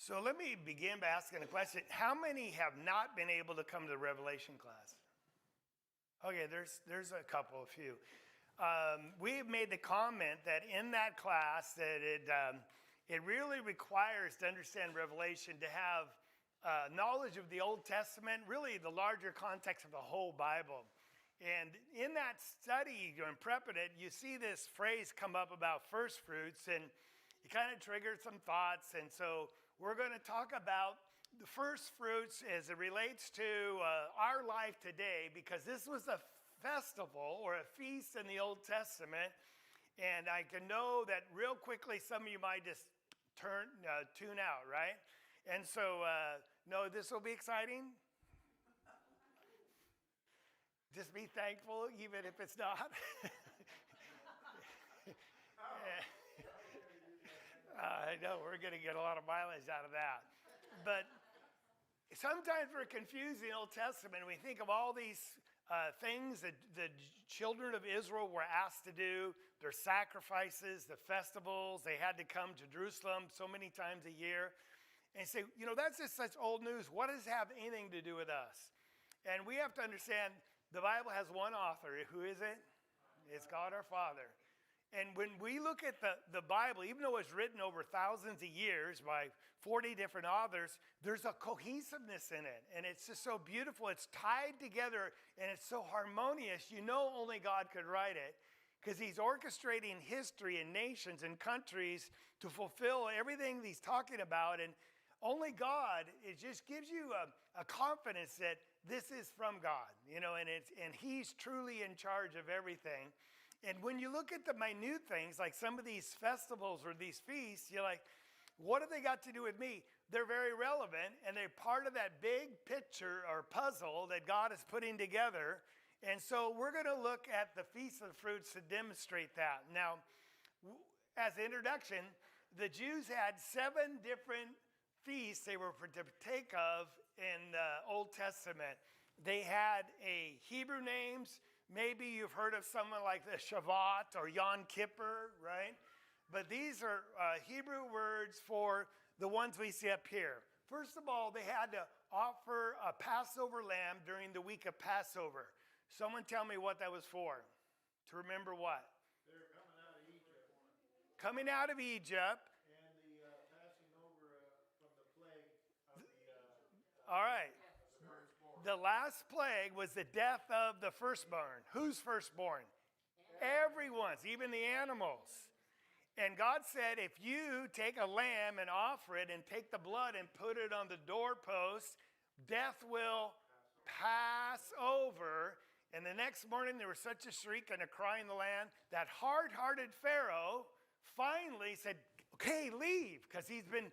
So let me begin by asking a question. How many have not been able to come to the Revelation class? Okay, there's a couple, a few. We've made the comment that in that class that it really requires to understand Revelation to have knowledge of the Old Testament, really the larger context of the whole Bible. And in that study, in prepping it, you see this phrase come up about first fruits, and it kind of triggered some thoughts. And so we're going to talk about the first fruits as it relates to our life today, because this was a festival or a feast in the Old Testament. And I can know that real quickly some of you might just tune out, right? And so, no, this will be exciting. Just be thankful, even if it's not. I know we're going to get a lot of mileage out of that. But sometimes we're confused in the Old Testament. We think of all these things that the children of Israel were asked to do, their sacrifices, the festivals. They had to come to Jerusalem so many times a year. And say, that's just such old news. What does it have anything to do with us? And we have to understand the Bible has one author. Who is it? It's God our Father. And when we look at the Bible, even though it's written over thousands of years by 40 different authors, there's a cohesiveness in it. And it's just so beautiful. It's tied together and it's so harmonious. Only God could write it, because he's orchestrating history and nations and countries to fulfill everything he's talking about. And only God, it just gives you a confidence that this is from God, and he's truly in charge of everything. And when you look at the minute things, like some of these festivals or these feasts, you're like, what have they got to do with me? They're very relevant, and they're part of that big picture or puzzle that God is putting together. And so we're going to look at the Feast of the Fruits to demonstrate that. Now, as an introduction, the Jews had 7 different feasts they were to partake of in the Old Testament. They had Hebrew names. Maybe you've heard of someone like the Shavuot or Yom Kippur, right? But these are Hebrew words for the ones we see up here. First of all, they had to offer a Passover lamb during the week of Passover. Someone tell me what that was for. To remember what? They're coming out of Egypt. Coming out of Egypt. And the passing over from the plague of the... All right. The firstborn. The last plague was the death of the firstborn. Who's firstborn? Everyone's, even the animals. And God said, if you take a lamb and offer it and take the blood and put it on the doorpost, death will pass over. And the next morning there was such a shriek and a cry in the land that hard-hearted Pharaoh finally said, okay, leave, because he's been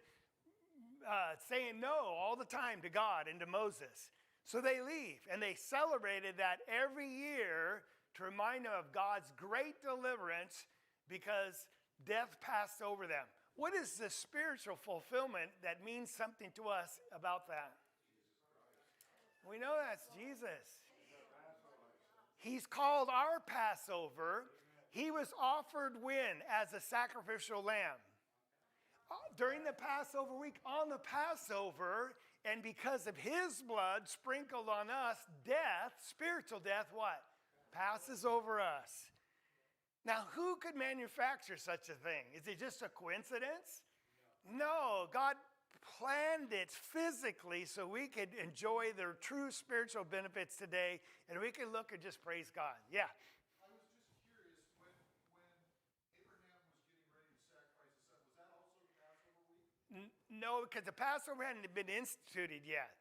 saying no all the time to God and to Moses. So they leave, and they celebrated that every year to remind them of God's great deliverance, because death passed over them. What is the spiritual fulfillment that means something to us about that? We know that's Jesus. He's called our Passover. He was offered when? As a sacrificial lamb. During the Passover week, on the Passover, and because of his blood sprinkled on us, death, spiritual death, what? Passes over us. Now, who could manufacture such a thing? Is it just a coincidence? No, God planned it physically so we could enjoy the true spiritual benefits today, and we can look and just praise God. Yeah. I was just curious, when Abraham was getting ready to sacrifice his son, was that also the Passover week? No, because the Passover hadn't been instituted yet.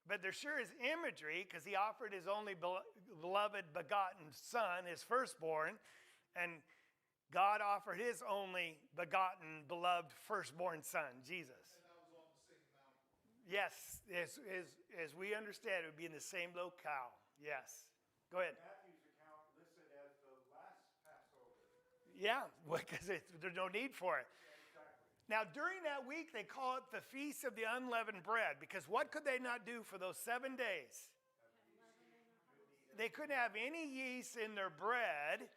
But there sure is imagery, because he offered his only beloved begotten son, his firstborn, and God offered his only begotten, beloved firstborn son, Jesus. And that was on the same mountain. Yes, as we understand, it would be in the same locale. Yes. Go ahead. Matthew's account listed as the last Passover. Yeah, because there's no need for it. Exactly. Now, during that week, they call it the Feast of the Unleavened Bread, because what could they not do for those 7 days? They couldn't have any yeast in their bread,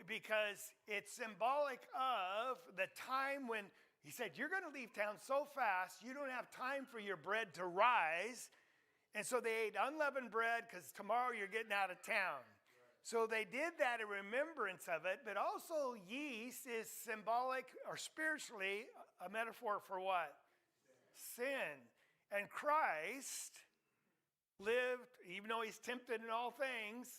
because it's symbolic of the time when He said, you're going to leave town so fast, you don't have time for your bread to rise. And so they ate unleavened bread because tomorrow you're getting out of town. So they did that in remembrance of it, but also yeast is symbolic or spiritually a metaphor for what? Sin. And Christ lived, even though he's tempted in all things,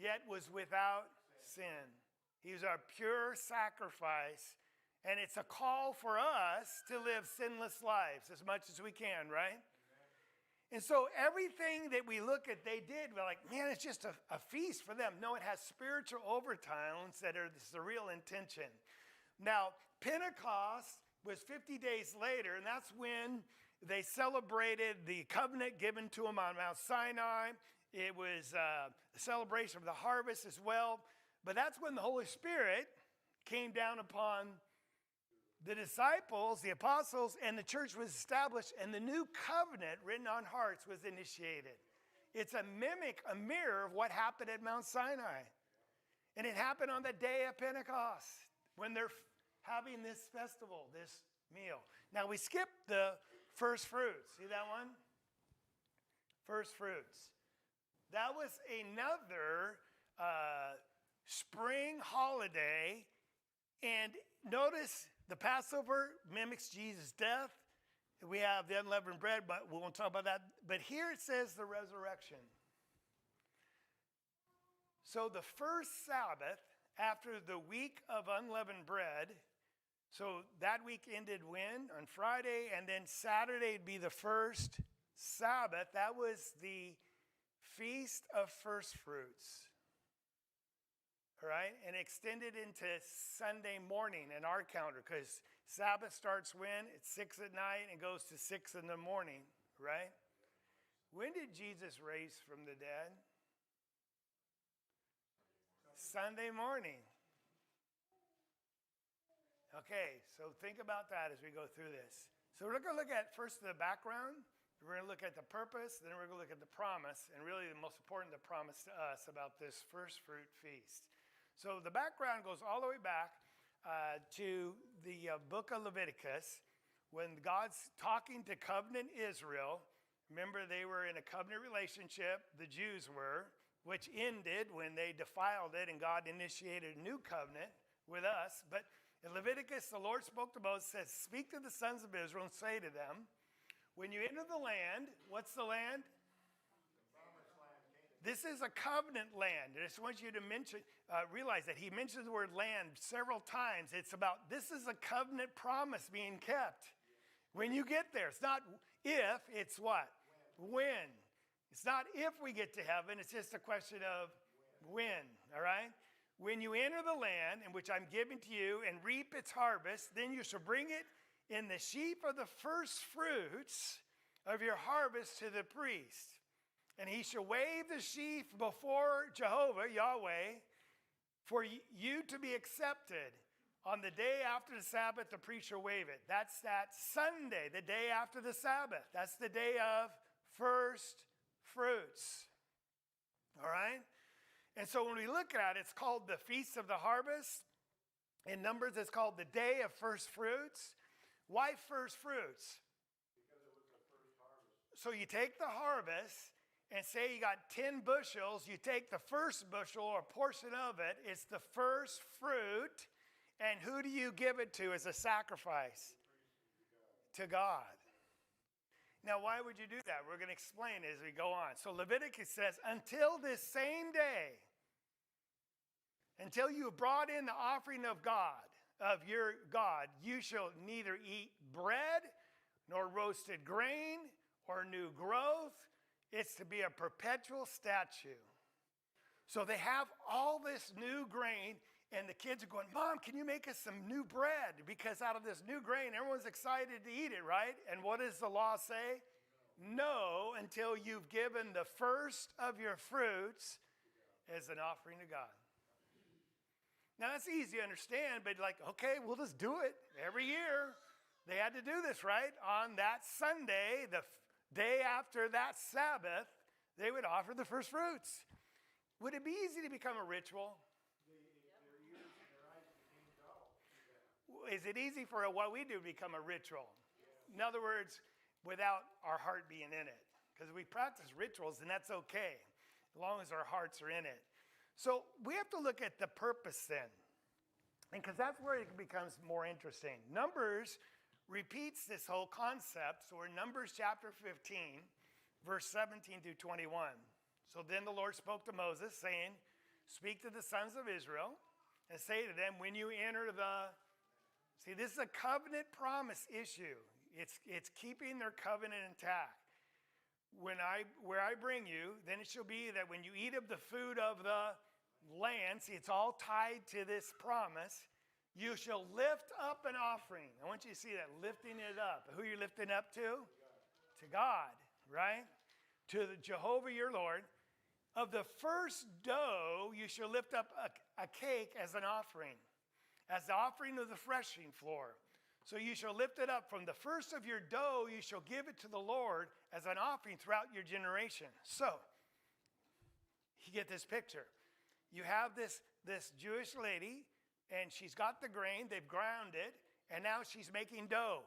yet was without sin. He was our pure sacrifice. And it's a call for us to live sinless lives as much as we can, right? And so everything that we look at, they did, we're like, man, it's just a feast for them. No, it has spiritual overtones that are the real intention. Now, Pentecost was 50 days later, and that's when they celebrated the covenant given to them on Mount Sinai. It was a celebration of the harvest as well. But that's when the Holy Spirit came down upon the disciples, the apostles, and the church was established, and the new covenant written on hearts was initiated. It's a mirror of what happened at Mount Sinai. And it happened on the day of Pentecost when they're having this festival, this meal. Now we skipped the first fruits. See that one? First fruits. That was another spring holiday. And notice the Passover mimics Jesus' death. We have the unleavened bread, but we won't talk about that. But here it says the resurrection. So the first Sabbath after the week of unleavened bread, so that week ended when? On Friday, and then Saturday would be the first Sabbath. That was the Feast of First Fruits. All right, and extended into Sunday morning in our calendar, because Sabbath starts when? It's 6 at night and goes to 6 in the morning, right? When did Jesus raise from the dead? Sunday morning. Okay, so think about that as we go through this. So we're going to look at first the background. We're going to look at the purpose, then we're going to look at the promise, and really the most important, the promise to us about this first fruit feast. So the background goes all the way back to the book of Leviticus, when God's talking to covenant Israel. Remember, they were in a covenant relationship, the Jews were, which ended when they defiled it, and God initiated a new covenant with us. But in Leviticus, the Lord spoke to Moses, says, speak to the sons of Israel and say to them, when you enter the land, what's the land? This is a covenant land. I just want you to realize that he mentions the word land several times. It's about, this is a covenant promise being kept. When you get there, it's not if, it's what? When. It's not if we get to heaven, it's just a question of when, all right? When you enter the land in which I'm giving to you and reap its harvest, then you shall bring it in the sheaf of the first fruits of your harvest to the priest. And he shall wave the sheaf before Jehovah, Yahweh, for you to be accepted. On the day after the Sabbath, the priest shall wave it. That's that Sunday, the day after the Sabbath. That's the day of first fruits. All right? And so when we look at it, it's called the Feast of the Harvest. In Numbers, it's called the Day of First Fruits. Why first fruits? Because it was the first harvest. So you take the harvest, and say you got 10 bushels, you take the first bushel or portion of it, it's the first fruit, and who do you give it to as a sacrifice? To God. Now, why would you do that? We're going to explain as we go on. So Leviticus says, until this same day, until you have brought in the offering of God, of your God, you shall neither eat bread, nor roasted grain, or new growth. It's to be a perpetual statue. So they have all this new grain, and the kids are going, Mom, can you make us some new bread? Because out of this new grain, everyone's excited to eat it, right? And what does the law say? No, until you've given the first of your fruits as an offering to God. Now, that's easy to understand, but like, okay, we'll just do it every year. They had to do this, right? On that Sunday, the day after that Sabbath, they would offer the first fruits. Would it be easy to become a ritual? Their ears and their eyes became dull. is it easy for what we do to become a ritual? In other words, without our heart being in it. Because we practice rituals, and that's okay, as long as our hearts are in it. So we have to look at the purpose then. And because that's where it becomes more interesting. Numbers repeats this whole concept. So we're in Numbers chapter 15, verse 17 through 21. So then the Lord spoke to Moses, saying, speak to the sons of Israel and say to them, when you enter the... See, this is a covenant promise issue. It's keeping their covenant intact. Where I bring you, then it shall be that when you eat of the food of the land, see, it's all tied to this promise, you shall lift up an offering. I want you to see that, lifting it up. Who are you lifting up to? To God, right? To the Jehovah your Lord. Of the first dough, you shall lift up a cake as an offering, as the offering of the threshing floor. So you shall lift it up from the first of your dough, you shall give it to the Lord as an offering throughout your generation. So, you get this picture. You have this Jewish lady, and she's got the grain, they've ground it, and now she's making dough.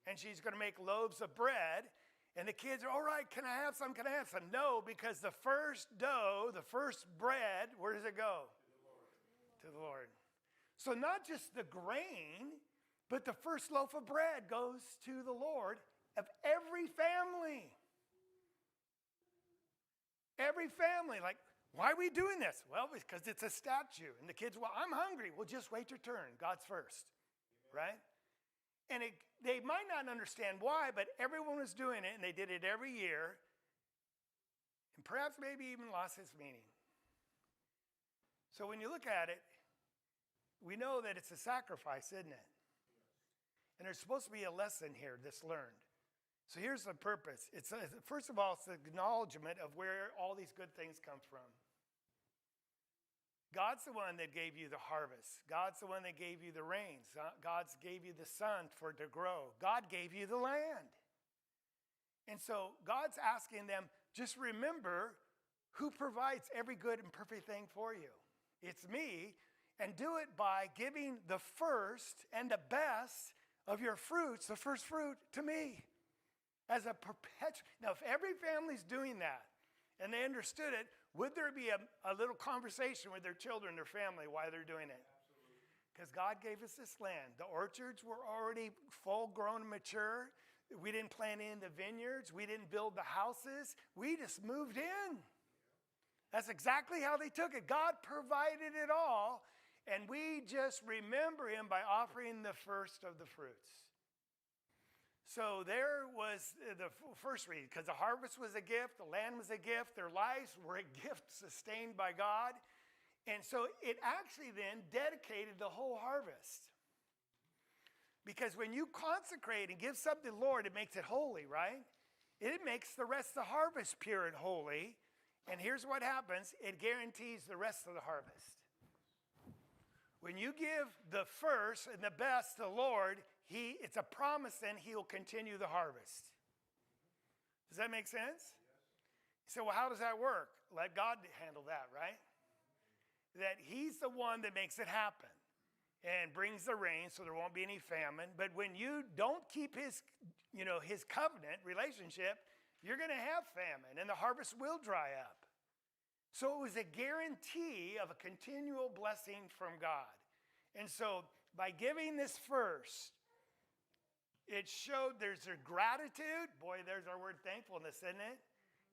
And she's going to make loaves of bread. And the kids are, all right, can I have some? Can I have some? No, because the first dough, the first bread, where does it go? To the Lord. So not just the grain, but the first loaf of bread goes to the Lord of every family. Every family. Like, why are we doing this? Well, because it's a statue. And the kids, well, I'm hungry. Well, just wait your turn. God's first. Right? And they might not understand why, but everyone was doing it, and they did it every year. And perhaps maybe even lost its meaning. So when you look at it, we know that it's a sacrifice, isn't it? And there's supposed to be a lesson here that's learned. So here's the purpose. First of all, it's the acknowledgement of where all these good things come from. God's the one that gave you the harvest. God's the one that gave you the rains. God's gave you the sun for it to grow. God gave you the land. And so God's asking them, just remember who provides every good and perfect thing for you. It's me. And do it by giving the first and the best of your fruits, the first fruit, to me. As a perpetual. Now, if every family's doing that, and they understood it, would there be a little conversation with their children, their family, why they're doing it? Because God gave us this land. The orchards were already full grown and mature. We didn't plant in the vineyards. We didn't build the houses. We just moved in. That's exactly how they took it. God provided it all. And we just remember him by offering the first of the fruits. So there was the first reading, because the harvest was a gift, the land was a gift, their lives were a gift sustained by God. And so it actually then dedicated the whole harvest. Because when you consecrate and give something to the Lord, it makes it holy, right? It makes the rest of the harvest pure and holy. And here's what happens. It guarantees the rest of the harvest. When you give the first and the best to the Lord, it's a promise then he will continue the harvest. Does that make sense? You say, well, how does that work? Let God handle that, right? That he's the one that makes it happen and brings the rain so there won't be any famine. But when you don't keep his covenant relationship, you're going to have famine and the harvest will dry up. So it was a guarantee of a continual blessing from God. And so by giving this first, it showed there's a gratitude. Boy, there's our word thankfulness, isn't it?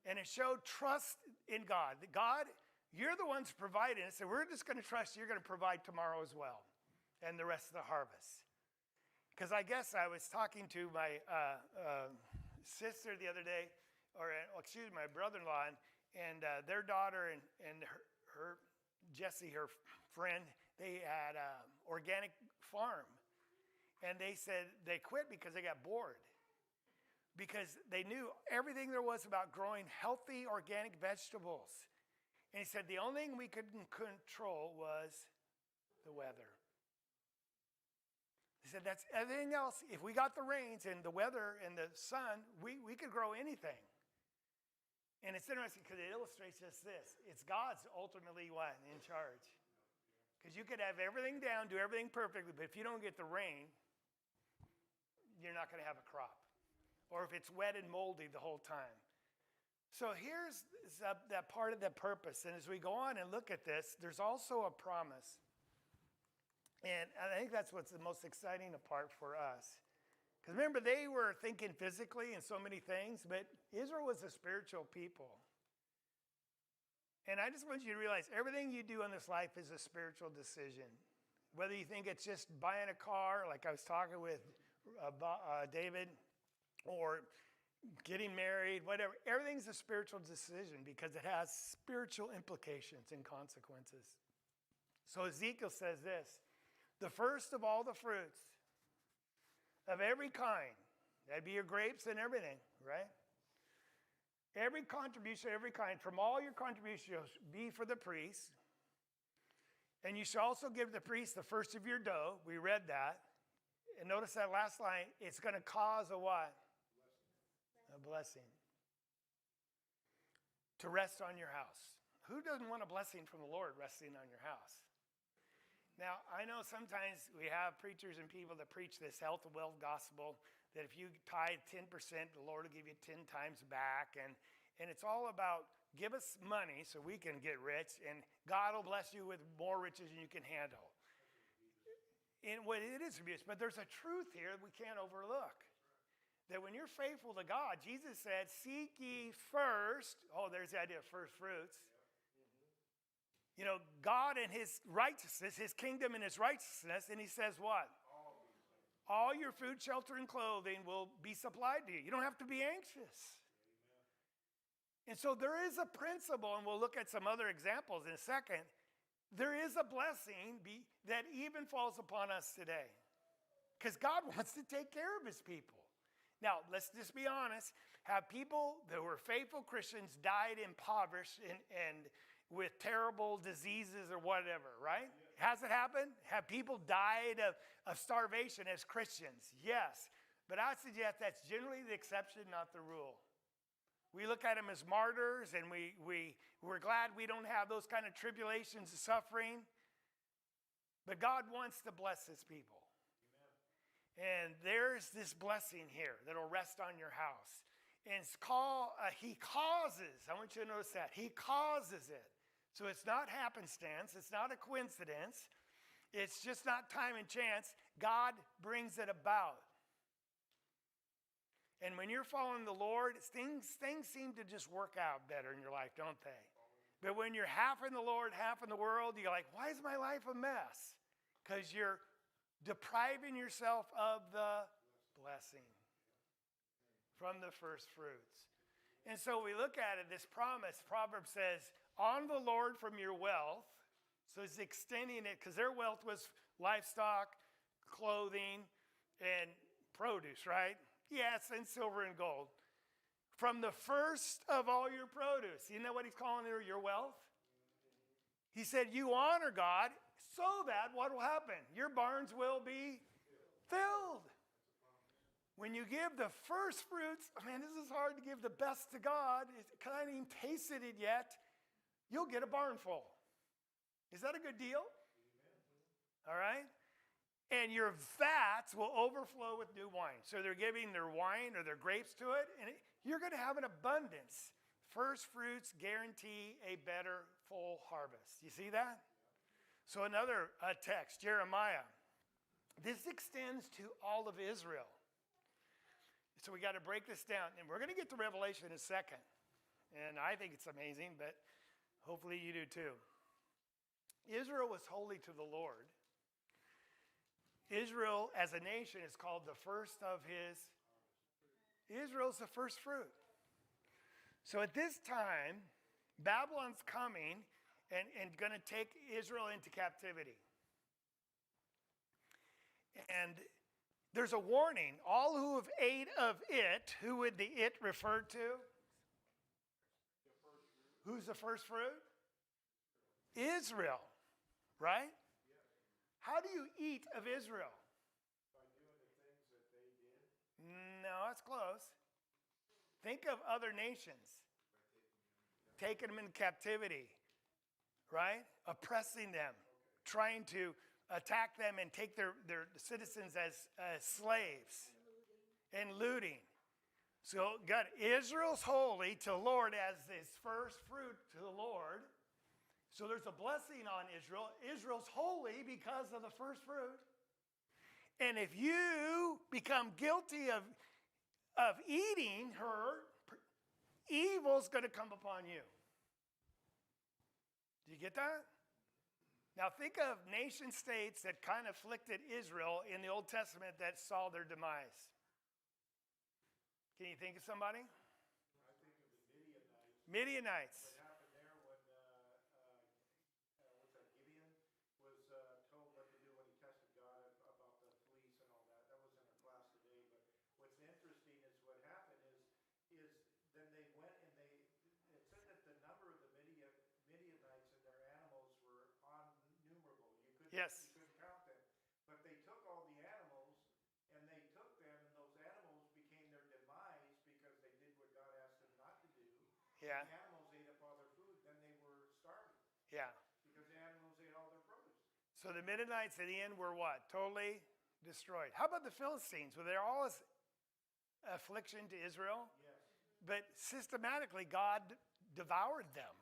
And it showed trust in God. That God, you're the ones providing it. So we're just going to trust you're going to provide tomorrow as well. And the rest of the harvest. Because I guess I was talking to my sister the other day, my brother-in-law, and their daughter and her Jesse, her friend, they had an organic farm. And they said they quit because they got bored. Because they knew everything there was about growing healthy organic vegetables. And he said the only thing we couldn't control was the weather. He said that's everything else. If we got the rains and the weather and the sun, we could grow anything. And it's interesting because it illustrates just this. It's God's ultimately what? In charge. Because you could have everything down, do everything perfectly, but if you don't get the rain, you're not going to have a crop. Or if it's wet and moldy the whole time. So here's that part of the purpose. And as we go on and look at this, there's also a promise. And I think that's what's the most exciting part for us. Because remember, they were thinking physically in so many things, but Israel was a spiritual people. And I just want you to realize everything you do in this life is a spiritual decision. Whether you think it's just buying a car, like I was talking with David, or getting married, whatever. Everything's a spiritual decision because it has spiritual implications and consequences. So Ezekiel says this, the first of all the fruits of every kind, that'd be your grapes and everything, right? Every contribution, every kind, from all your contributions be for the priest. And you shall also give the priest the first of your dough. We read that. And notice that last line, it's going to cause a what? A blessing. To rest on your house. Who doesn't want a blessing from the Lord resting on your house? Now, I know sometimes we have preachers and people that preach this health and wealth gospel, that if you tithe 10%, the Lord will give you 10 times back. And it's all about give us money so we can get rich, and God will bless you with more riches than you can handle. And what it is abuse, but there's a truth here we can't overlook. That when you're faithful to God, Jesus said, seek ye first. Oh, there's the idea of first fruits. You know, God and his righteousness, his kingdom and his righteousness. And he says what? All your food, shelter, and clothing will be supplied to you. You don't have to be anxious. And so there is a principle, and we'll look at some other examples in a second. There is a blessing that even falls upon us today. Because God wants to take care of his people. Now, let's just be honest. Have people that were faithful Christians died impoverished and with terrible diseases or whatever, right? Has it happened? Have people died of starvation as Christians? Yes. But I suggest that's generally the exception, not the rule. We look at them as martyrs, and we're glad we don't have those kind of tribulations and suffering. But God wants to bless his people. And there's this blessing here that'll rest on your house. And it's called, he causes, I want you to notice that. He causes it. So it's not happenstance. It's not a coincidence. It's just not time and chance. God brings it about. And when you're following the Lord, things seem to just work out better in your life, don't they? But when you're half in the Lord, half in the world, you're like, why is my life a mess? Because you're depriving yourself of the blessing from the first fruits. And so we look at it, this promise, Proverbs says, on the Lord from your wealth. So it's extending it, because their wealth was livestock, clothing, and produce, right? Yes, and silver and gold. From the first of all your produce. You know what he's calling it, your wealth? He said, you honor God so that what will happen? Your barns will be filled. When you give the first fruits, man, this is hard to give the best to God. Because I haven't even tasted it yet. You'll get a barn full. Is that a good deal? All right? And your vats will overflow with new wine. So they're giving their wine or their grapes to it, and you're going to have an abundance. First fruits guarantee a better full harvest. You see that? So another text, Jeremiah. This extends to all of Israel. So we got to break this down. And we're going to get to Revelation in a second. And I think it's amazing, but hopefully you do too. Israel was holy to the Lord. Israel as a nation is called the first of his. Israel's the first fruit. So at this time, Babylon's coming and going to take Israel into captivity. And there's a warning. All who have ate of it, who would the it refer to? Who's the first fruit? Israel, right? How do you eat of Israel? By doing the things that they did. No, that's close. Think of other nations. Taking them in captivity, right? Oppressing them, trying to attack them and take their citizens as slaves and looting. So God, Israel's holy to the Lord as his first fruit to the Lord. So there's a blessing on Israel. Israel's holy because of the first fruit. And if you become guilty of eating her, evil's going to come upon you. Do you get that? Now think of nation states that kind of afflicted Israel in the Old Testament that saw their demise. Can you think of somebody? I think of the Midianites. Midianites. What happened there when, what's that, Gideon was told what to do when he tested God about the fleece and all that. That was in our class today. But what's interesting is what happened is then they went and it said that the number of the Midianites and their animals were innumerable. Yes. You couldn't count them. But they took all the animals and they took them, and those animals became their demise because they did what God asked them not to do. Yeah. The animals ate up all their food, then they were starving Yeah. because the animals ate all their produce. So the Midianites at the end were what? Totally destroyed. How about the Philistines? Were they all as affliction to Israel? Yes. But systematically, God devoured them.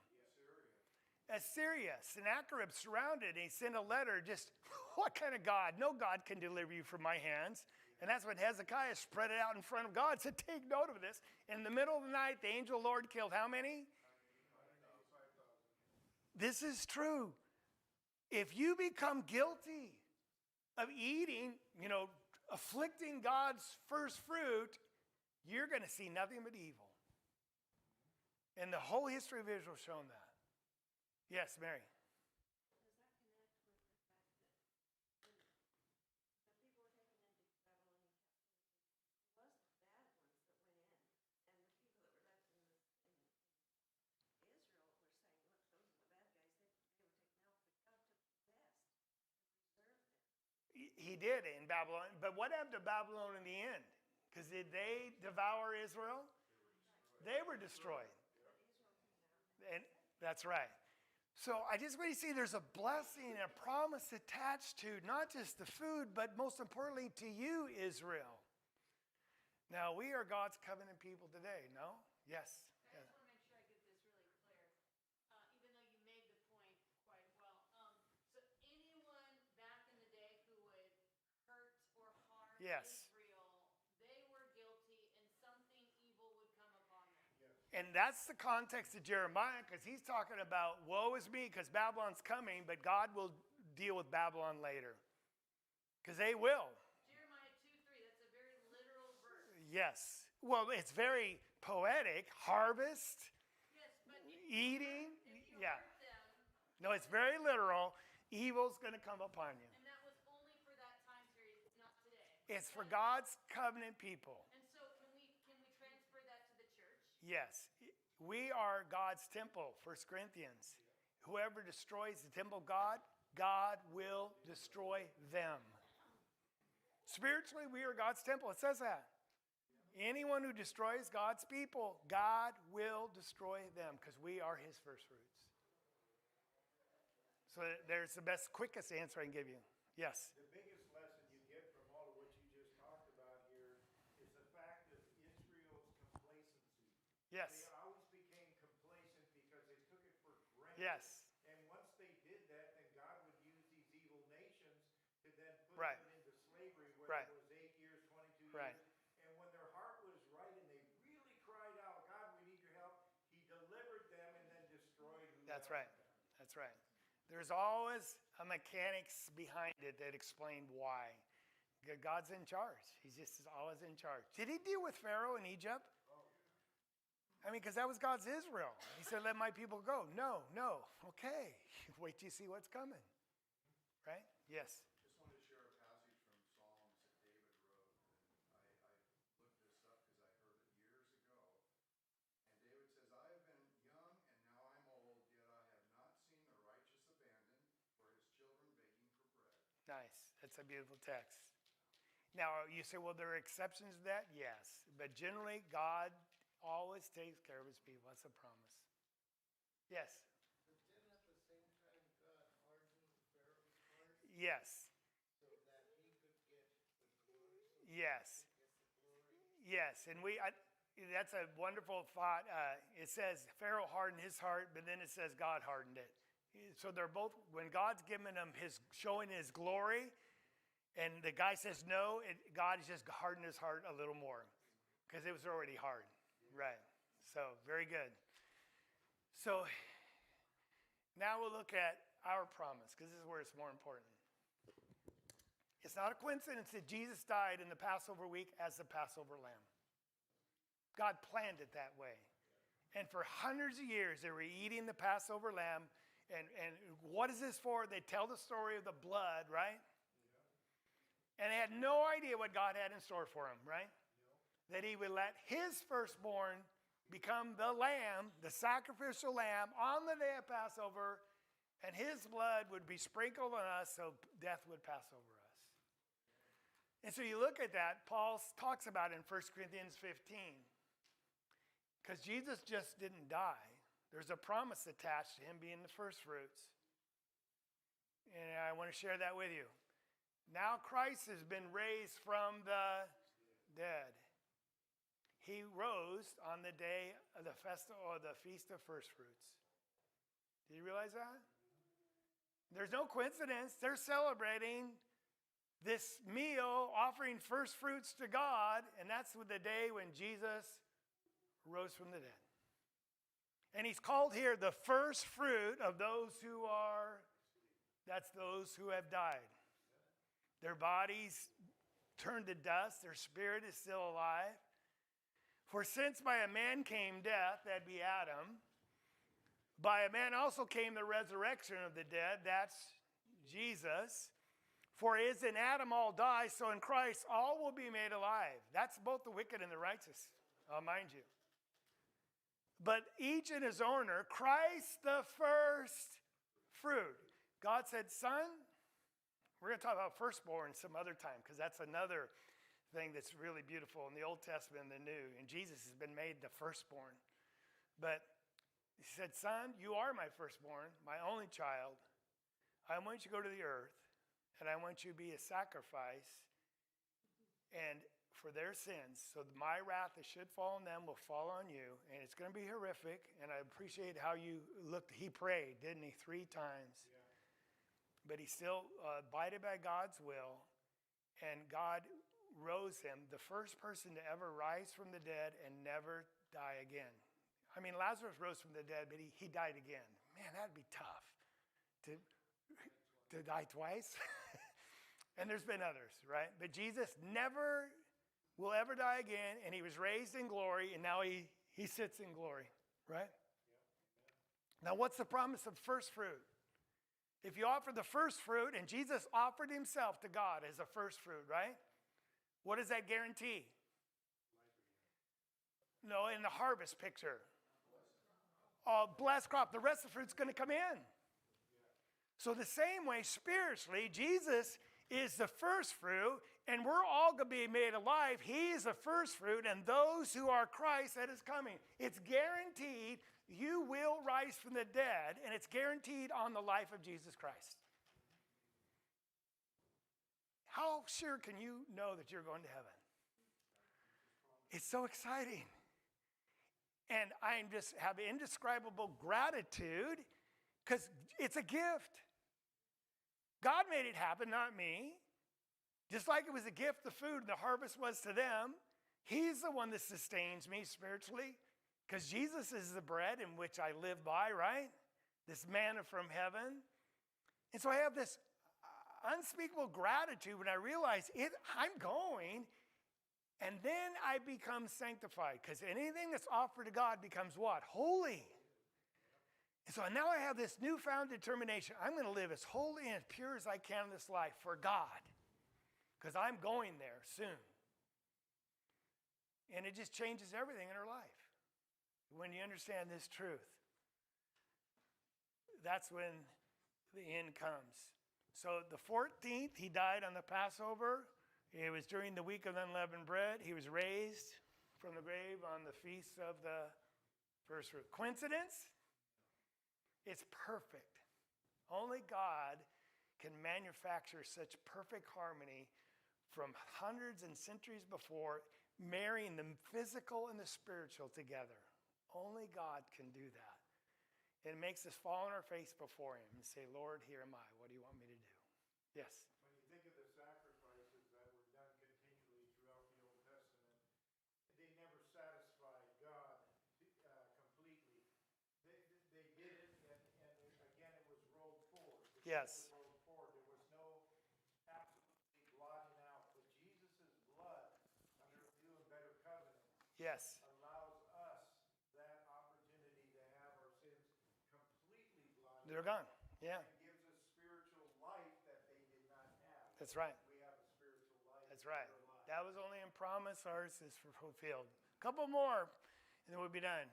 Assyria, Sennacherib surrounded, and he sent a letter just, what kind of God? No God can deliver you from my hands. And that's when Hezekiah spread it out in front of God, said, take note of this. In the middle of the night, the angel of the Lord killed how many? 185,000. This is true. If you become guilty of eating, afflicting God's first fruit, you're going to see nothing but evil. And the whole history of Israel shown that. Yes, Mary. Does that connect with the fact that when the people were taken into Babylonian captivity, it was the bad ones that went in, and the people that were left in Israel were saying, look, those are the bad guys, they were taken out, but God took the best and preserved them. He did in Babylon. But what happened to Babylon in the end? Because did they devour Israel? They were destroyed. But Israel came out. And that's right. So I just want you to see there's a blessing and a promise attached to not just the food, but most importantly to you, Israel. Now, we are God's covenant people today, no? Yes. I just want to make sure I get this really clear, even though you made the point quite well. So anyone back in the day who would hurt or harm Yes. Israel, they were guilty and something evil would come upon them. And that's the context of Jeremiah, because he's talking about woe is me, because Babylon's coming, but God will deal with Babylon later. Because they will. Jeremiah 2:3, that's a very literal verse. Yes. Well, it's very poetic. Harvest, Yes, but eating. if you Yeah. hurt them, No, it's very literal. Evil's going to come upon you. and that was only for that time period, not today. It's for God's covenant people. And so can we transfer that to the church? Yes. We are God's temple, 1 Corinthians. Whoever destroys the temple of God, God will destroy them. Spiritually, we are God's temple. It says that. Anyone who destroys God's people, God will destroy them because we are his first fruits. So there's the best, quickest answer I can give you. Yes. The biggest lesson you get from all of what you just talked about here is the fact of Israel's complacency. Yes. They always became complacent because they took it for granted. Yes. And once they did that, then God would use these evil nations to then put Right. them into slavery, whether Right. it was 8 years, 22 Right. years. And when their heart was right and they really cried out, God, we need your help, he delivered them and then destroyed who That's left right. them. That's right. There's always a mechanics behind it that explain why. God's in charge. He's just always in charge. Did he deal with Pharaoh in Egypt? I mean, because that was God's Israel. He said, let my people go. No. Okay. Wait till you see what's coming. Right? Yes. Just wanted to share a passage from Psalms that David wrote, and I looked this up because I heard it years ago. And David says, I have been young and now I'm old, yet I have not seen the righteous abandoned, or his children begging for bread. Nice. That's a beautiful text. Now, you say, well, there are exceptions to that? Yes. But generally, God always takes care of his people. That's a promise. Yes. But didn't at the same time God hardened Pharaoh's Yes. so that he could get the glory. Yes. Get the glory. Yes. And that's a wonderful thought. It says Pharaoh hardened his heart, but then it says God hardened it. So they're both, when God's given him showing his glory, and the guy says no, God has just hardened his heart a little more because it was already hard. Right. So very good. So now we'll look at our promise because this is where it's more important. It's not a coincidence that Jesus died in the Passover week as the Passover lamb. God planned it that way. And for hundreds of years, they were eating the Passover lamb. And what is this for? They tell the story of the blood, right? And they had no idea what God had in store for them, right? That he would let his firstborn become the lamb, the sacrificial lamb, on the day of Passover, and his blood would be sprinkled on us so death would pass over us. And so you look at that, Paul talks about it in 1 Corinthians 15. Because Jesus just didn't die. There's a promise attached to him being the first fruits. And I want to share that with you. Now Christ has been raised from the dead. He rose on the day of the festival or the feast of first fruits. Did you realize that? There's no coincidence. They're celebrating this meal, offering first fruits to God, and that's the day when Jesus rose from the dead. And he's called here the first fruit of those who that's those who have died. Their bodies turned to dust, their spirit is still alive. For since by a man came death, that'd be Adam, by a man also came the resurrection of the dead, that's Jesus. For as in Adam all die, so in Christ all will be made alive. That's both the wicked and the righteous, I'll mind you. But each in his order, Christ the first fruit. God said, son, we're going to talk about firstborn some other time because that's another thing that's really beautiful in the Old Testament and the New. And Jesus has been made the firstborn. But he said, son, you are my firstborn, my only child. I want you to go to the earth, and I want you to be a sacrifice and for their sins. So my wrath that should fall on them will fall on you. And it's going to be horrific. And I appreciate how you looked. He prayed, didn't he? 3 times. Yeah. But he still abided by God's will. And God rose him, the first person to ever rise from the dead and never die again. I mean, Lazarus rose from the dead, but he died again. Man, that'd be tough to die twice. And there's been others, right? But Jesus never will ever die again, and he was raised in glory, and now he sits in glory, right? Yeah. Now, what's the promise of first fruit? If you offer the first fruit, and Jesus offered himself to God as a first fruit, right? What does that guarantee? No, in the harvest picture. Blessed crop. The rest of the fruit's going to come in. So the same way, spiritually, Jesus is the first fruit, and we're all going to be made alive. He is the first fruit, and those who are Christ that is coming. It's guaranteed you will rise from the dead, and it's guaranteed on the life of Jesus Christ. How sure can you know that you're going to heaven? It's so exciting. And I just have indescribable gratitude because it's a gift. God made it happen, not me. Just like it was a gift, the food and the harvest was to them. He's the one that sustains me spiritually because Jesus is the bread in which I live by, right? This manna from heaven. And so I have this unspeakable gratitude when I realize I'm going, and then I become sanctified because anything that's offered to God becomes what? Holy. And so now I have this newfound determination. I'm going to live as holy and as pure as I can in this life for God because I'm going there soon. And it just changes everything in our life when you understand this truth. That's when the end comes. So the 14th, he died on the Passover. It was during the week of unleavened bread. He was raised from the grave on the feast of the first fruit. Coincidence? It's perfect. Only God can manufacture such perfect harmony from hundreds and centuries before, marrying the physical and the spiritual together. Only God can do that. It makes us fall on our face before him and say, Lord, here am I. What do you want me to do? Yes. When you think of the sacrifices that were done continually throughout the Old Testament, they never satisfied God completely. They did it, and again, it was rolled forward. Yes. Rolled forward. There was no absolutely blotting out. But Jesus' blood under the new and better covenant Yes. allows us that opportunity to have our sins completely blotted They're out. gone. Yeah. And gives us spiritual life that they did not have. That's right. We have a spiritual life. That's right. in our life. That was only in promise. Ours is fulfilled. A couple more, and then we'll be done.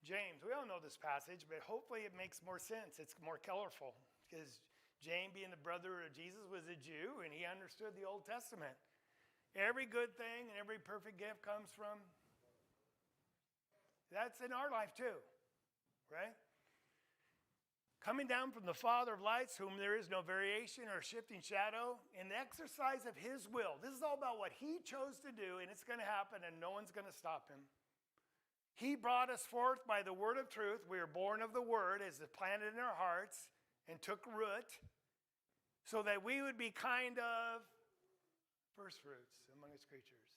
James, we all know this passage, but hopefully it makes more sense. It's more colorful because James, being the brother of Jesus, was a Jew, and he understood the Old Testament. Every good thing and every perfect gift comes from. That's in our life too, right? Coming down from the Father of lights, whom there is no variation or shifting shadow, in the exercise of his will. This is all about what he chose to do, and it's going to happen, and no one's going to stop him. He brought us forth by the word of truth. We are born of the word as it planted in our hearts and took root, so that we would be kind of first fruits among his creatures.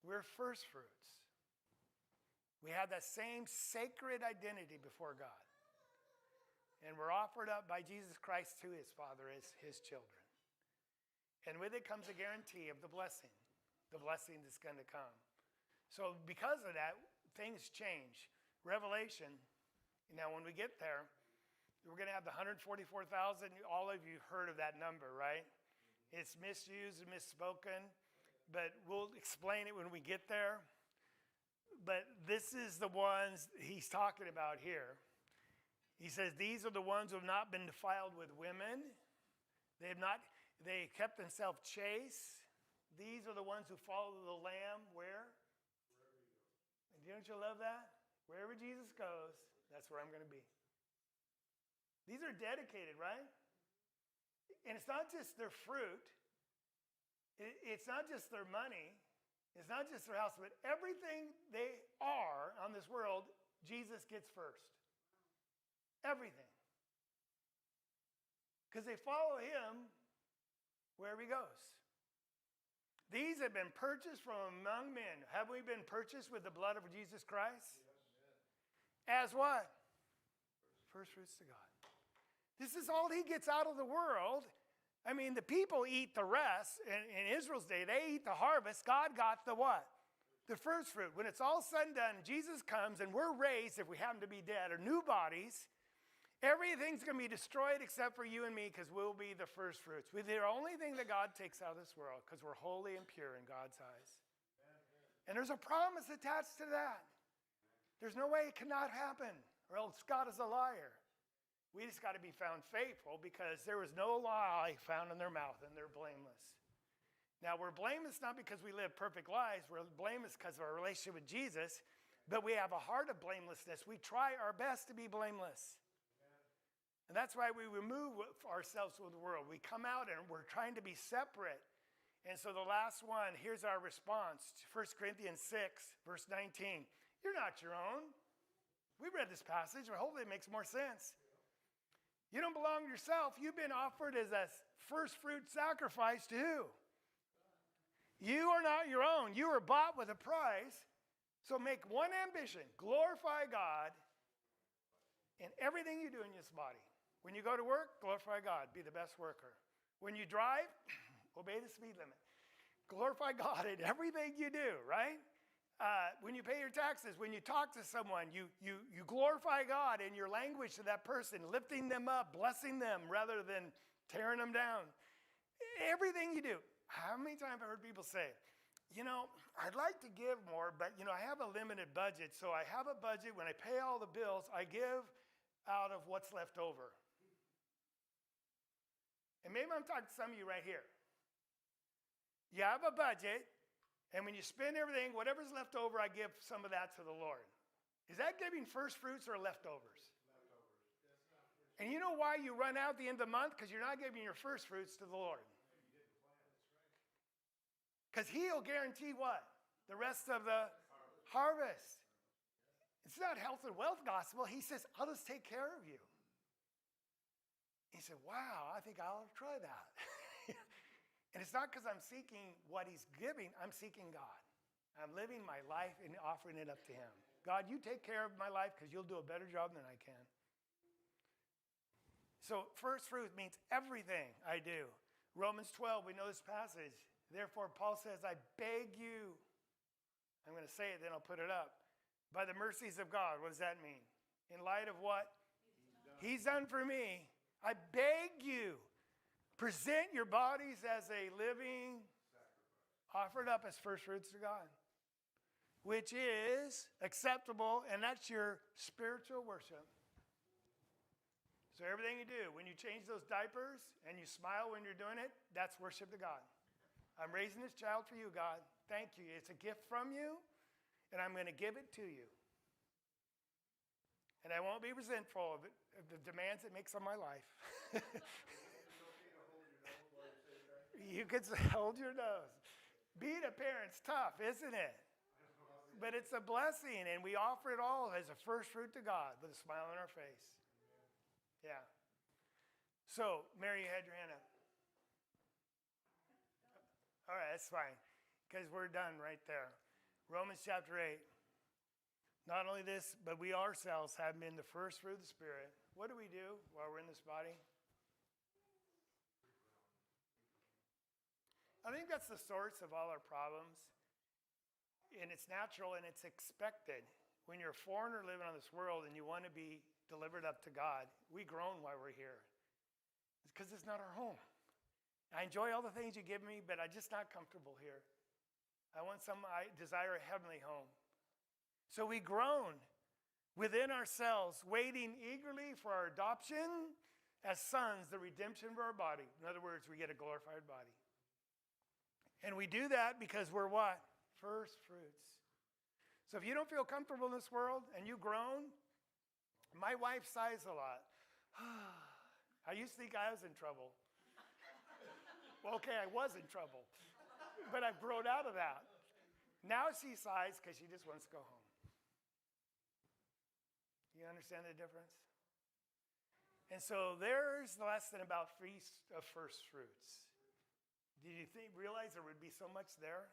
We're first fruits. We have that same sacred identity before God. And we're offered up by Jesus Christ to his Father as his children. And with it comes a guarantee of the blessing that's going to come. So because of that, things change. Revelation, now when we get there, we're going to have the 144,000. All of you heard of that number, right? It's misused and misspoken, but we'll explain it when we get there. But this is the ones he's talking about here. He says, these are the ones who have not been defiled with women. They kept themselves chaste. These are the ones who follow the Lamb where? Wherever he goes. And don't you love that? Wherever Jesus goes, that's where I'm going to be. These are dedicated, right? And it's not just their fruit. It's not just their money. It's not just their house, but everything they are on this world, Jesus gets first. Everything. Because they follow him wherever he goes. These have been purchased from among men. Have we been purchased with the blood of Jesus Christ? Yes. As what? First fruits to God. This is all he gets out of the world. I mean, the people eat the rest. In Israel's day, they eat the harvest. God got the what? The first fruit. When it's all said and done, Jesus comes and we're raised, if we happen to be dead, or new bodies, everything's going to be destroyed except for you and me because we'll be the first fruits. We're the only thing that God takes out of this world because we're holy and pure in God's eyes. And there's a promise attached to that. There's no way it cannot happen, or else God is a liar. We just got to be found faithful because there was no lie found in their mouth, and they're blameless. Now, we're blameless not because we live perfect lives. We're blameless because of our relationship with Jesus, but we have a heart of blamelessness. We try our best to be blameless. And that's why we remove ourselves from the world. We come out and we're trying to be separate. And so the last one, here's our response. 1 Corinthians 6, verse 19. You're not your own. We read this passage, but hopefully it makes more sense. You don't belong to yourself. You've been offered as a first fruit sacrifice to who? You are not your own. You were bought with a price. So make one ambition. Glorify God in everything you do in this body. When you go to work, glorify God. Be the best worker. When you drive, obey the speed limit. Glorify God in everything you do, right? When you pay your taxes, when you talk to someone, you glorify God in your language to that person, lifting them up, blessing them rather than tearing them down. Everything you do. How many times have I heard people say, I'd like to give more, but, I have a limited budget. So I have a budget. When I pay all the bills, I give out of what's left over. And maybe I'm talking to some of you right here. You have a budget, and when you spend everything, whatever's left over, I give some of that to the Lord. Is that giving first fruits or leftovers? And you know why you run out at the end of the month? Because you're not giving your first fruits to the Lord. Because he'll guarantee what? The rest of the harvest. It's not health and wealth gospel. He says, I'll just take care of you. He said, wow, I think I'll try that. And it's not because I'm seeking what he's giving. I'm seeking God. I'm living my life and offering it up to him. God, you take care of my life because you'll do a better job than I can. So first fruit means everything I do. Romans 12, we know this passage. Therefore, Paul says, I beg you. I'm going to say it, then I'll put it up. By the mercies of God. What does that mean? In light of what? He's done for me. I beg you, present your bodies as a living, offered up as first fruits to God, which is acceptable, and that's your spiritual worship. So everything you do, when you change those diapers and you smile when you're doing it, that's worship to God. I'm raising this child for you, God. Thank you. It's a gift from you, and I'm going to give it to you. And I won't be resentful of the demands it makes on my life. You can hold your nose. Being a parent's tough, isn't it? But it's a blessing, and we offer it all as a first fruit to God with a smile on our face. Yeah. So, Mary, you had your hand up. All right, that's fine, because we're done right there. Romans chapter 8. Not only this, but we ourselves have been the first fruit of the Spirit. What do we do while we're in this body? I think that's the source of all our problems. And it's natural and it's expected. When you're a foreigner living on this world and you want to be delivered up to God, we groan while we're here. It's because it's not our home. I enjoy all the things you give me, but I'm just not comfortable here. I desire a heavenly home. So we groan within ourselves, waiting eagerly for our adoption as sons, the redemption of our body. In other words, we get a glorified body. And we do that because we're what? First fruits. So if you don't feel comfortable in this world and you groan, my wife sighs a lot. I used to think I was in trouble. Well, okay, I was in trouble. But I've grown out of that. Now she sighs because she just wants to go home. You understand the difference? And so there's the lesson about feast of first fruits. Did you realize there would be so much there?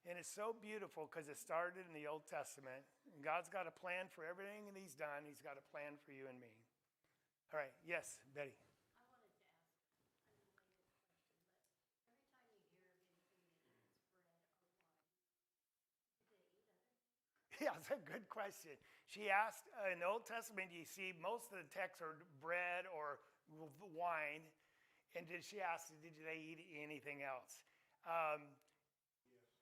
And it's so beautiful because it started in the Old Testament. And God's got a plan for everything that he's done. He's got a plan for you and me. All right. Yes, Betty. I wanted to ask an unrelated question, but every time you hear of anything that eats bread or wine, do they eat other things? Yeah, that's a good question. She asked, in the Old Testament, you see most of the texts are bread or wine. And she asked, did they eat anything else?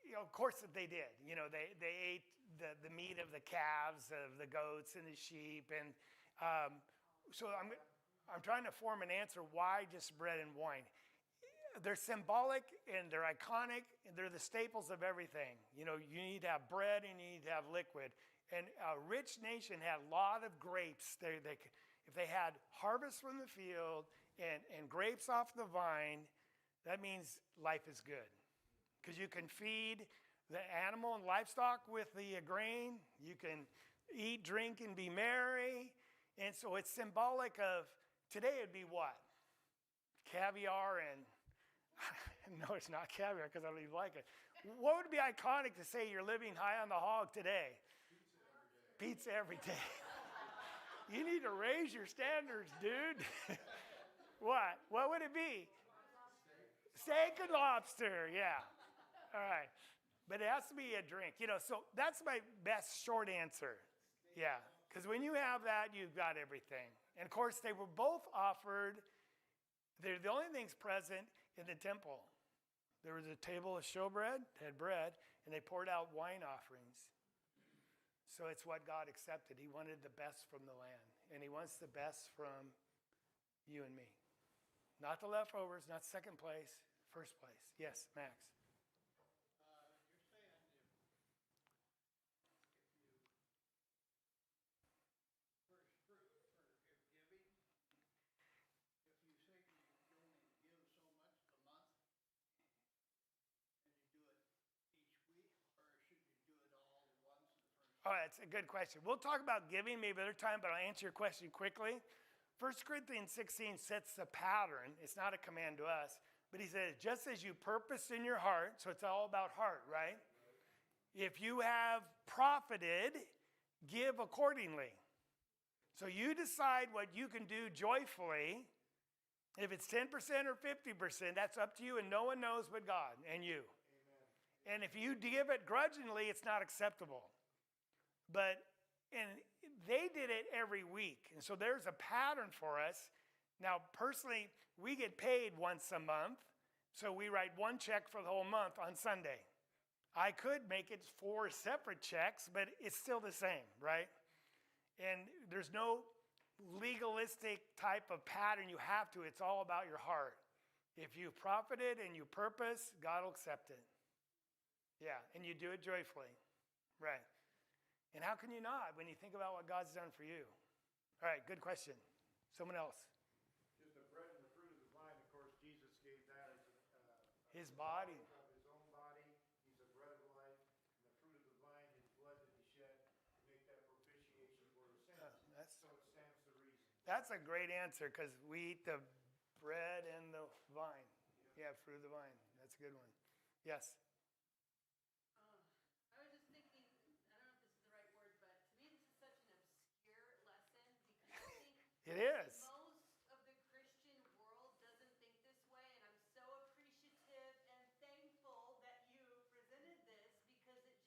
You know, of course they did. You know, they ate the meat of the calves, of the goats and the sheep. And so I'm trying to form an answer. Why just bread and wine? They're symbolic and they're iconic. And they're the staples of everything. You know, you need to have bread and you need to have liquid. And a rich nation had a lot of grapes. If they had harvest from the field and grapes off the vine, that means life is good. Because you can feed the animal and livestock with the grain. You can eat, drink, and be merry. And so it's symbolic of, today it'd be what? Caviar and, no, it's not caviar because I don't even like it. What would be iconic to say you're living high on the hog today? Pizza every day. You need to raise your standards, dude. What? What would it be? Steak and lobster, yeah. All right. But it has to be a drink. You know, so that's my best short answer. Yeah. Because when you have that, you've got everything. And of course, they were both offered. They're the only things present in the temple. There was a table of showbread, had bread, and they poured out wine offerings. So it's what God accepted. He wanted the best from the land. And he wants the best from you and me. Not the leftovers, not second place, first place. Yes, Max. You're saying if you first fruit for if giving, Oh, that's a good question. We'll talk about giving maybe another time, but I'll answer your question quickly. 1 Corinthians 16 sets the pattern. It's not a command to us, but he says, just as you purpose in your heart, so it's all about heart, right? If you have profited, give accordingly. So you decide what you can do joyfully. If it's 10% or 50%, that's up to you, and no one knows but God and you. Amen. And if you give it grudgingly, it's not acceptable. And they did it every week. And so there's a pattern for us. Now, personally, we get paid once a month. So we write one check for the whole month on Sunday. I could make it 4 separate checks, but it's still the same, right? And there's no legalistic type of pattern you have to. It's all about your heart. If you profited and you purpose, God will accept it. Yeah, and you do it joyfully. Right. And how can you not when you think about what God's done for you? All right, good question. Someone else. Just the bread and the fruit of the vine, of course, Jesus gave that as His body. of his own body. He's the bread of life. And the fruit of the vine, his blood that he shed to make that propitiation for his sins. So it stands to reason. That's a great answer because we eat the bread and the vine. Yeah, fruit of the vine. That's a good one. Yes. I was just thinking, I don't know if this is the right word, but to me this is such an obscure lesson because I think It is. most of the Christian world doesn't think this way, and I'm so appreciative and thankful that you presented this because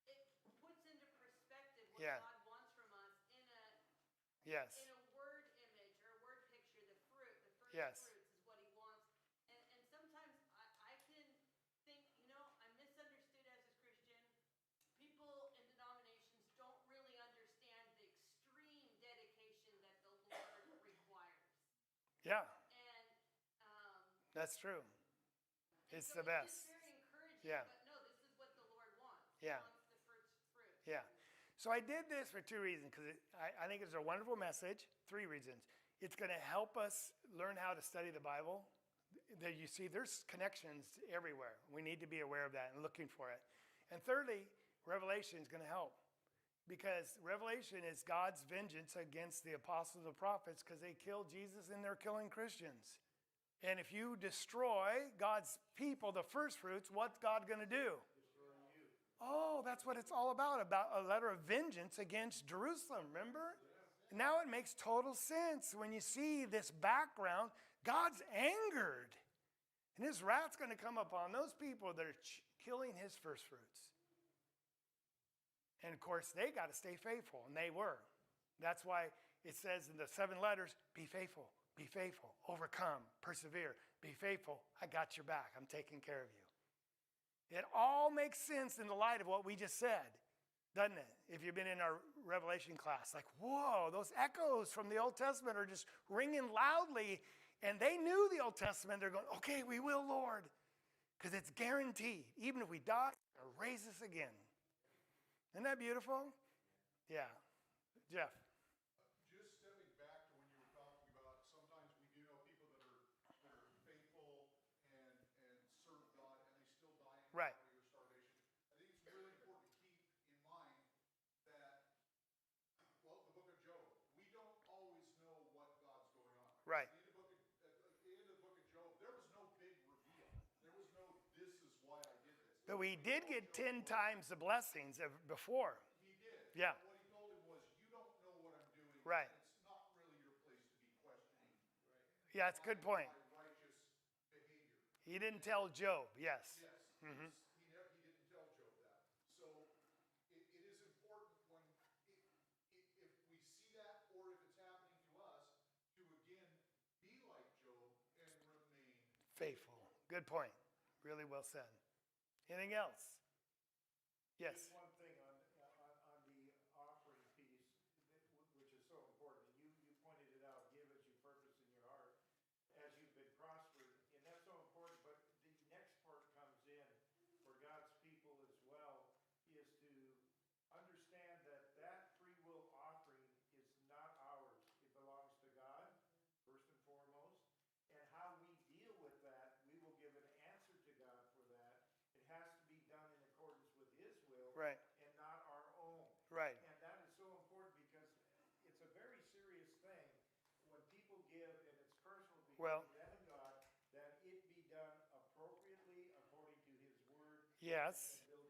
it puts into perspective what Yeah. God wants from us in Yes. a word image or a word picture. The fruit, the first Yes. fruits is what he wants. And sometimes I can think, I'm misunderstood as a Christian. People in denominations don't really understand the extreme dedication that the Lord requires. Yeah, And that's true. It's so the best. It's just very encouraging. Yeah. But no, this is what the Lord wants. Yeah. He wants the first fruit. Yeah. So I did this for 2 reasons because I think it's a wonderful message. 3 reasons. It's going to help us learn how to study the Bible. That you see, there's connections everywhere. We need to be aware of that and looking for it. And thirdly, Revelation is going to help because Revelation is God's vengeance against the apostles and prophets because they killed Jesus and they're killing Christians. And if you destroy God's people, the first fruits, what's God going to do? Oh, that's what it's all about a letter of vengeance against Jerusalem, remember? Now it makes total sense when you see this background. God's angered. And his wrath's going to come upon those people that are killing his first fruits. And of course, they got to stay faithful, and they were. That's why it says in the 7 letters, be faithful, overcome, persevere, be faithful. I got your back. I'm taking care of you. It all makes sense in the light of what we just said, doesn't it? If you've been in our Revelation class, like, whoa, those echoes from the Old Testament are just ringing loudly. And they knew the Old Testament. They're going, okay, we will, Lord. Because it's guaranteed. Even if we die, He'll raise us again. Isn't that beautiful? Yeah. Jeff. Just stepping back to when you were talking about sometimes we do know people that are faithful and serve God and they still die in Right. poverty or starvation. I think it's really important to keep in mind that, well, the book of Job, we don't always know what God's going on. Right. At the end of the book of Job, there was no big reveal. There was no, this is why I did this. But we did get 10 times the blessings before. He did. Yeah. What he told him was, you don't know what I'm doing. Right. And it's not really your place to be questioning. Yeah, that's a good point. My righteous behavior. He didn't tell Job, yes. Yes. He didn't tell Job that. So it is important when, if we see that or if it's happening to us, to again be like Job and remain Faithful. Good point. Really well said. Anything else? Yes. Just one thing on the offering piece, which is so important. And you pointed it out, give as you purpose in your heart, as you've been prospered. And that's so important. But the next part comes in for God's people as well, is to understand that that free will offering is not ours. It belongs to God, first and foremost. And how we deal with that, we will give an answer to God for that. It has to be done in accordance with His will, Right. and not our Right. And that is so important because it's a very serious thing when people give and it's personal Well, between them and God, that it be done appropriately according to his word yes. and building.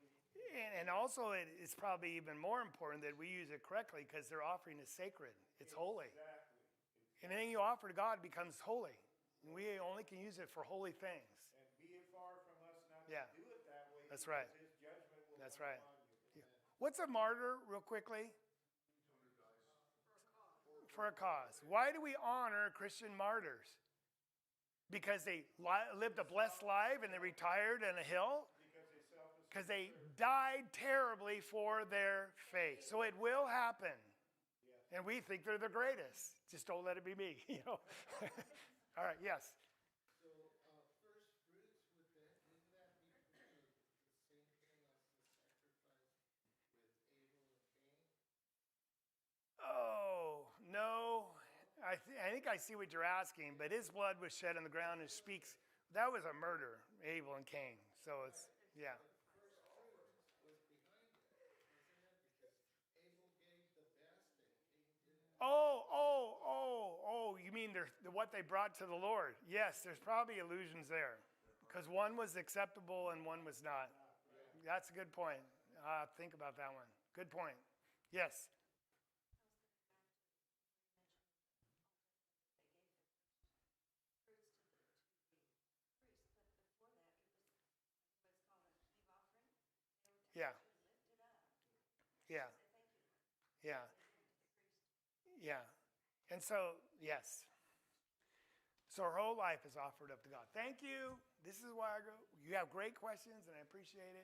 And also, it's probably even more important that we use it correctly because their offering is sacred. It's holy. Exactly. Anything you offer to God becomes holy. And we only can use it for holy things. And be it far from us not Yeah. to do it that way. That's because right. His judgment will That's come right. upon you. What's a martyr, real quickly? Someone who dies For a cause. Why do we honor Christian martyrs? Because they lived a blessed life and they retired in a hill? Because they died terribly for their faith. So it will happen. And we think they're the greatest. Just don't let it be me, you know. All right, yes. So, first fruits, wouldn't that be the same thing as the sacrifice with Abel and Cain? Oh, no. I think I see what you're asking, but his blood was shed on the ground and speaks. That was a murder, Abel and Cain. So it's, yeah. First fruits was behind it, wasn't it? Because Abel gave the best and Cain didn't. Oh, you mean what they brought to the Lord. Yes, there's probably allusions there. Because one was acceptable and one was not. That's a good point. Think about that one. Good point. Yes. They gave the first fruits to the priest, but before that, it was called a heave offering. They would Yeah. actually lift it up. Yeah. Say thank you. Yeah. They give it to the priest. Yeah. And so, yes. So our whole life is offered up to God. Thank you. This is why I go. You have great questions, and I appreciate it.